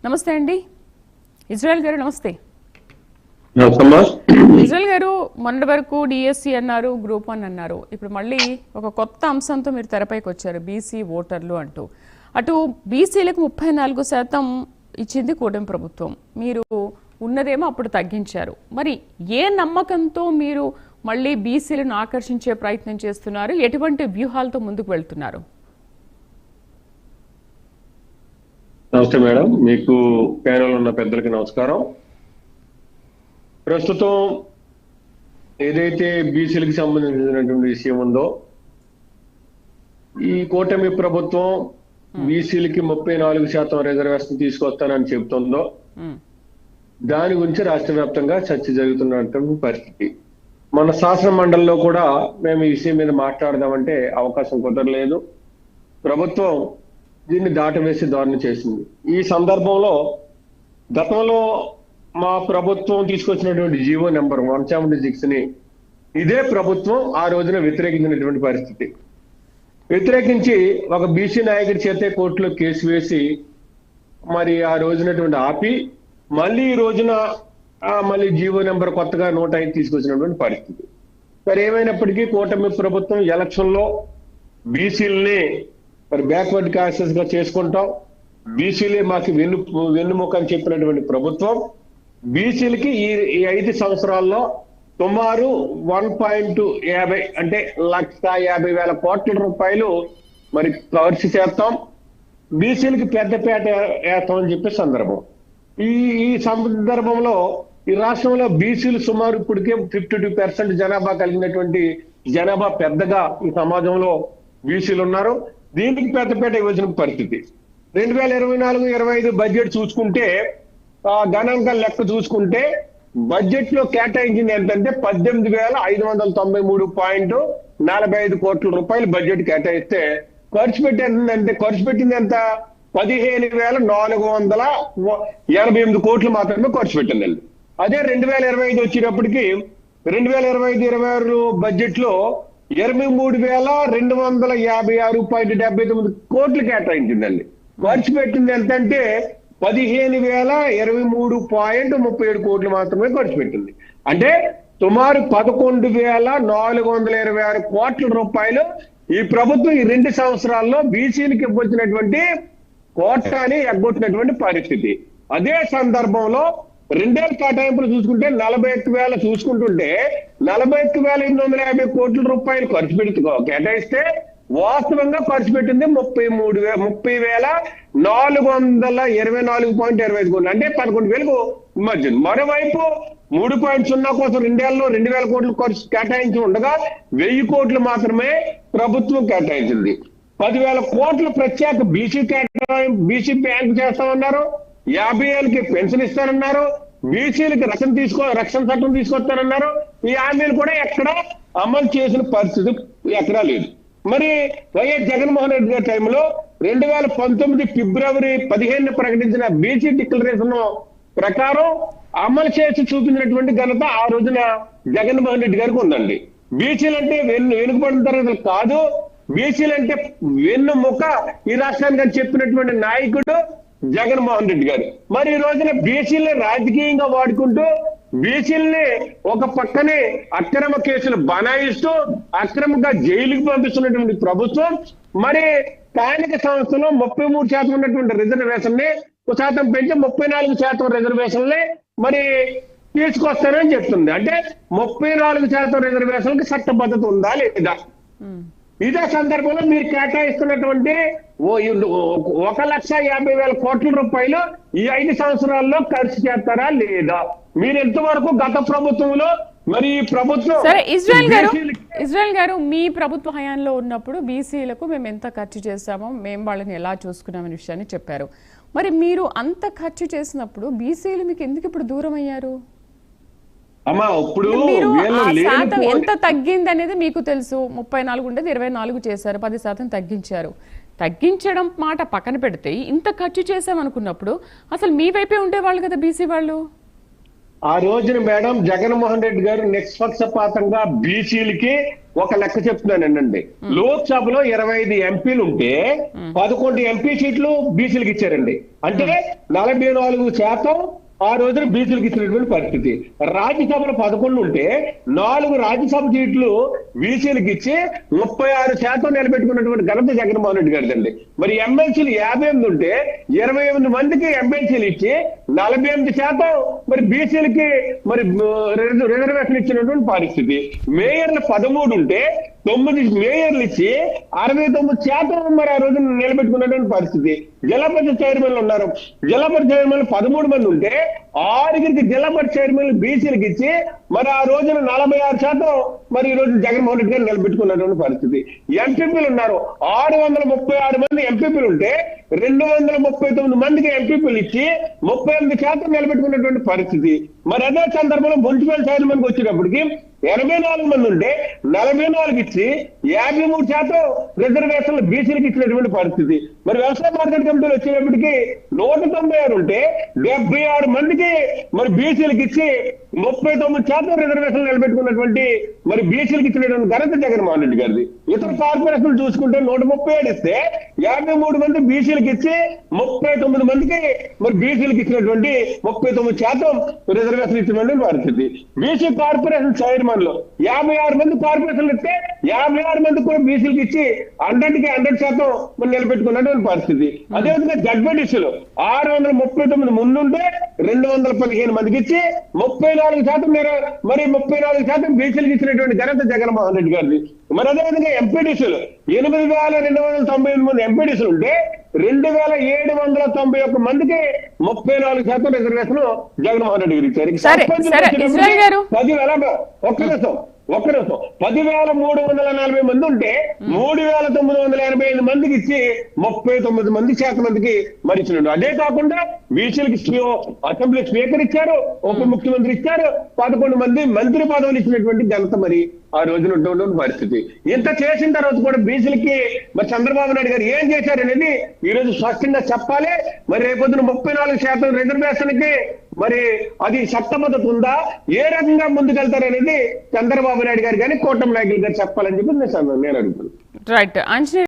నమస్తే అండి ఇజ్రాయెల్ గారు. నమస్తే ఇజ్రాయెల్ గారు. మొన్నటి వరకు డిఎస్సి అన్నారు, గ్రూప్ 1 అన్నారు. ఇప్పుడు మళ్ళీ ఒక కొత్త అంశంతో మీరు తెరపైకి వచ్చారు, బీసీ ఓటర్లు అంటూ. అటు బీసీలకు 34% ఇచ్చింది కూటమి ప్రభుత్వం, మీరు ఉన్నదేమో అప్పుడు తగ్గించారు. మరి ఏ నమ్మకంతో మీరు మళ్ళీ బీసీలను ఆకర్షించే ప్రయత్నం చేస్తున్నారు? ఎటువంటి వ్యూహాలతో ముందుకు వెళ్తున్నారు? నమస్తే మేడం, మీకు ప్యానెల్ ఉన్న పెద్దలకి నమస్కారం. ప్రస్తుతం ఏదైతే బీసీలకు సంబంధించినటువంటి విషయం ఉందో, ఈ కూటమి ప్రభుత్వం బీసీలకి 34% రిజర్వేషన్ తీసుకొస్తానని చెబుతుందో, దాని గురించి రాష్ట్ర వ్యాప్తంగా చర్చ జరుగుతున్నటువంటి పరిస్థితి. మన శాసన మండలిలో కూడా మేము ఈ విషయం మీద మాట్లాడదామంటే అవకాశం కుదరలేదు. ప్రభుత్వం దీన్ని దాటవేసి ధోరణి చేసింది. ఈ సందర్భంలో గతంలో మా ప్రభుత్వం తీసుకొచ్చినటువంటి జీవో నెంబర్ 176 ని ఇదే ప్రభుత్వం ఆ రోజున వ్యతిరేకించినటువంటి పరిస్థితి. వ్యతిరేకించి ఒక బీసీ నాయకుడి చేతే కోర్టులో కేసు వేసి మరి ఆ రోజునటువంటి ఆపి మళ్ళీ ఈ రోజున మళ్ళీ జీవో నెంబర్ కొత్తగా 105 తీసుకొచ్చినటువంటి పరిస్థితి. మరి ఏమైనప్పటికీ కూటమి ప్రభుత్వం ఎలక్షన్ లో బీసీలని మరి బ్యాక్వర్డ్ క్లాసెస్ గా చేసుకుంటాం, బీసీలే మాకు వెన్నుముక అని చెప్పినటువంటి ప్రభుత్వం బీసీలకి ఈ 5 సంవత్సరాల్లో సుమారు 1.50 అంటే 1,50,000 కోట్ల రూపాయలు మరి ఖర్చు చేస్తాం, బీసీలకి పెద్దపేట వేస్తామని చెప్పే సందర్భం. ఈ సందర్భంలో ఈ రాష్ట్రంలో బీసీలు సుమారు ఇప్పటికే 52% జనాభా కలిగినటువంటి జనాభా పెద్దగా ఈ సమాజంలో బీసీలు ఉన్నారు. దీనికి పెద్దపేట ఇవ్వాల్సిన పరిస్థితి. 2024-25 బడ్జెట్ చూసుకుంటే గణాంకాల లెక్క చూసుకుంటే బడ్జెట్ లో కేటాయించింది ఎంతంటే 18,593.45 కోట్ల రూపాయలు బడ్జెట్ కేటాయిస్తే ఖర్చు పెట్టింది ఎంత 15,488 కోట్లు మాత్రమే ఖర్చు పెట్టిందండి. అదే 2025 వచ్చేటప్పటికి 2025-26 బడ్జెట్ లో 23,256.79 కోట్లు కేటాయించిందండి. ఖర్చు పెట్టింది ఎంతంటే 15,023.37 కోట్లు మాత్రమే ఖర్చు పెట్టింది. అంటే సుమారు 11,426 కోట్ల రూపాయలు ఈ ప్రభుత్వం ఈ 2 సంవత్సరాల్లో బీసీలకు ఇవ్వచ్చినటువంటి కోటాని ఎగ్గొట్టినటువంటి పరిస్థితి. అదే సందర్భంలో 2 కేటాయింపులు చూసుకుంటే 41,000 చూసుకుంటుంటే 41,850 కోట్ల రూపాయలు ఖర్చు పెట్టి కేటాయిస్తే వాస్తవంగా ఖర్చు పెట్టింది 30,424.25 కోట్లు, అంటే 11,000 మధ్య. మరోవైపు 3.0 కోసం 2 ఏళ్లలో 2,000 కోట్లు ఖర్చు కేటాయించి ఉండగా 1,000 కోట్లు మాత్రమే ప్రభుత్వం కేటాయించింది. 10,000 కోట్లు ప్రత్యేక బీసీ బ్యాంకు చేస్తామన్నారు, 50 ఏళ్ళకి పెన్షన్ ఇస్తారన్నారు, బీసీలకి రక్షణ చట్టం తీసుకొస్తారన్నారు. ఈ హామీలు కూడా ఎక్కడా అమలు చేసిన పరిస్థితి ఎక్కడా లేదు. మరి వైఎస్ జగన్మోహన్ రెడ్డి గారి టైంలో 2019 ఫిబ్రవరి 15 ప్రకటించిన బీసీ డిక్లరేషన్ ప్రకారం అమలు చేసి చూపించినటువంటి ఘనత ఆ రోజున జగన్మోహన్ రెడ్డి గారికి ఉందండి. బీసీలంటే వెనుకబడిన తరగతులు కాదు, బీసీలంటే వెన్నుముక ఈ రాష్ట్రానికి అని చెప్పినటువంటి నాయకుడు జగన్మోహన్ రెడ్డి గారు. మరి ఈ రోజున బీసీలని రాజకీయంగా వాడుకుంటూ బీసీలని ఒక పక్కనే అక్రమ కేసులు బనాయిస్తూ అక్రమంగా జైలుకి పంపిస్తున్నటువంటి ప్రభుత్వం మరి స్థానిక సంస్థలో 33% ఉన్నటువంటి రిజర్వేషన్ ని 1% పెంచి 34% రిజర్వేషన్లే మరి తీసుకొస్తానని చెప్తుంది. అంటే 34% రిజర్వేషన్కి చట్టబద్ధత ఉందా లేదా? ఇదే సందర్భంలో మీరు కేటాయిస్తున్నటువంటి 1,50,000 కోట్ల రూపాయలు ఈ 5 సంవత్సరాల్లో ఖర్చు చేస్తారా లేదా? మీరు ఎంతవరకు గత ప్రభుత్వంలో మరి ఈ ప్రభుత్వం ఇజ్రాయెల్ గారు మీ ప్రభుత్వ హయాంలో ఉన్నప్పుడు బీసీలకు మేము ఎంత ఖర్చు చేశామో మేము వాళ్ళని ఎలా చూసుకున్నామనే విషయాన్ని చెప్పారు. మరి మీరు అంత ఖర్చు చేసినప్పుడు బీసీలు మీకు ఎందుకు ఇప్పుడు దూరం అయ్యారు? మీరు శాతం ఎంత తగ్గింది అనేది మీకు తెలుసు. 34 ఉండేది 24 చేశారు, 10% తగ్గించారు. తగ్గించడం మాట పక్కన పెడితే ఇంత ఖర్చు చేసామనుకున్నప్పుడు అసలు మీ వైపే ఉండేవాళ్ళు కదా బీసీ వాళ్ళు. ఆ రోజున మేడం జగన్మోహన్ రెడ్డి గారు నిష్పక్షపాతంగా బీసీలకి ఒక లెక్క చెప్తున్నానండి. లోక్సభలో 25 ఎంపీలు ఉంటే 11 ఎంపీ సీట్లు బీసీలకు ఇచ్చారండి. అంటే 44% ఆ రోజున బీసీలకు ఇచ్చినటువంటి పరిస్థితి. రాజ్యసభలో 11 ఉంటే 4 రాజ్యసభ సీట్లు బీసీలకు ఇచ్చి 36% నిలబెట్టుకున్నటువంటి ఘనత జగన్మోహన్ రెడ్డి గారిదండి. మరి ఎమ్మెల్సీలు 58 ఉంటే 28 మందికి ఎమ్మెల్సీలు ఇచ్చి 48% మరి బీసీలకి మరి రిజర్వేషన్ ఇచ్చినటువంటి పరిస్థితి. మేయర్లు 13 ఉంటే 9 మేయర్లు ఇచ్చి 69% మరి ఆ రోజు నిలబెట్టుకున్నటువంటి పరిస్థితి. జిల్లా పరిషత్ చైర్మన్లు ఉన్నారు. జిల్లా పరిషత్ చైర్మన్లు 13 మంది ఉంటే 6 జిల్లా పరిషత్ చైర్మన్లు బీసీలకు ఇచ్చి మరి ఆ రోజున 46% మరి ఈ రోజు జగన్మోహన్ రెడ్డి గారు నిలబెట్టుకున్నటువంటి పరిస్థితి. ఎంపీపీలు ఉన్నారు. 636 మంది ఎంపీపీలు ఉంటే 239 మందికి ఎంపీపీలు ఇచ్చి 38% నిలబెట్టుకున్నటువంటి పరిస్థితి. మరి అదే సందర్భంలో మున్సిపల్ చైర్మన్ కి వచ్చేటప్పటికి 84 మంది ఉంటే 44 ఇచ్చి 53% రిజర్వేషన్లు బీసీలకు ఇచ్చినటువంటి పరిస్థితి. మరి వ్యవసాయ మార్కెట్ కమిటీలు వచ్చేటప్పటికి 196 ఉంటే 76 మందికి మరి బీసీలకు ఇచ్చి 39% రిజర్వేషన్లు నిలబెట్టుకున్నటువంటి మరి బీసీలకు ఇచ్చినటువంటి ఘనత జగన్మోహన్ రెడ్డి గారిది. ఇతర కార్పొరేషన్లు చూసుకుంటే 137 ఇస్తే 53 మంది బీసీలకు ఇచ్చి 39 మందికి మరి బీసీలకు ఇచ్చినటువంటి 39% రిజర్వేషన్ ఇచ్చినటువంటి పరిస్థితి. బీసీ కార్పొరేషన్ చైర్మన్లు 56 మంది కార్పొరేషన్లు ఇస్తే 56 మంది కూడా బీసీలకు ఇచ్చి 100కి 100% మరి నిలబెట్టుకున్నటువంటి పరిస్థితి. అదేవిధంగా జడ్పీటీసీలు 639 ముందుంటే 215 మందికి ఇచ్చి 34% మరి 34% బీసీలకు ఇచ్చినటువంటి ఘనత జగన్మోహన్ రెడ్డి గారిది. మరి అదేవిధంగా ఎంపీటీసీలు 8,298 మంది ఎంపీటీసీలు ఉంటే 2,791 మందికి 34% రిజర్వేషన్ జగన్మోహన్ రెడ్డి గారు ఇచ్చారు. 10,340 మంది ఉంటే 3,985 మందికి ఇచ్చి 39% మందికి మరి ఇచ్చినాడు. అదే కాకుండా బీసీలకి అసెంబ్లీ స్పీకర్ ఇచ్చారు, ఉప ముఖ్యమంత్రి ఇచ్చారు, 11 మంది మంత్రి పదవులు ఇచ్చినటువంటి ఘనత మరి ఆ రోజున ఉన్నటువంటి పరిస్థితి. ఇంత చేసిన తర్వాత కూడా బీసీలకి మరి చంద్రబాబు నాయుడు గారు ఏం చేశారనేది ఈ రోజు స్పష్టంగా చెప్పాలి. మరి రేపొద్దున 34% రిజర్వేషన్ కి మరి అది చట్టబద్ధత ఉందా, ఏ రకంగా ముందుకెళ్తారనేది చంద్రబాబు నాయుడు గారు కానీ కూటమి నాయకులు గారు చెప్పాలని చెప్పి నేను అడుగుతున్నాను. రైట్.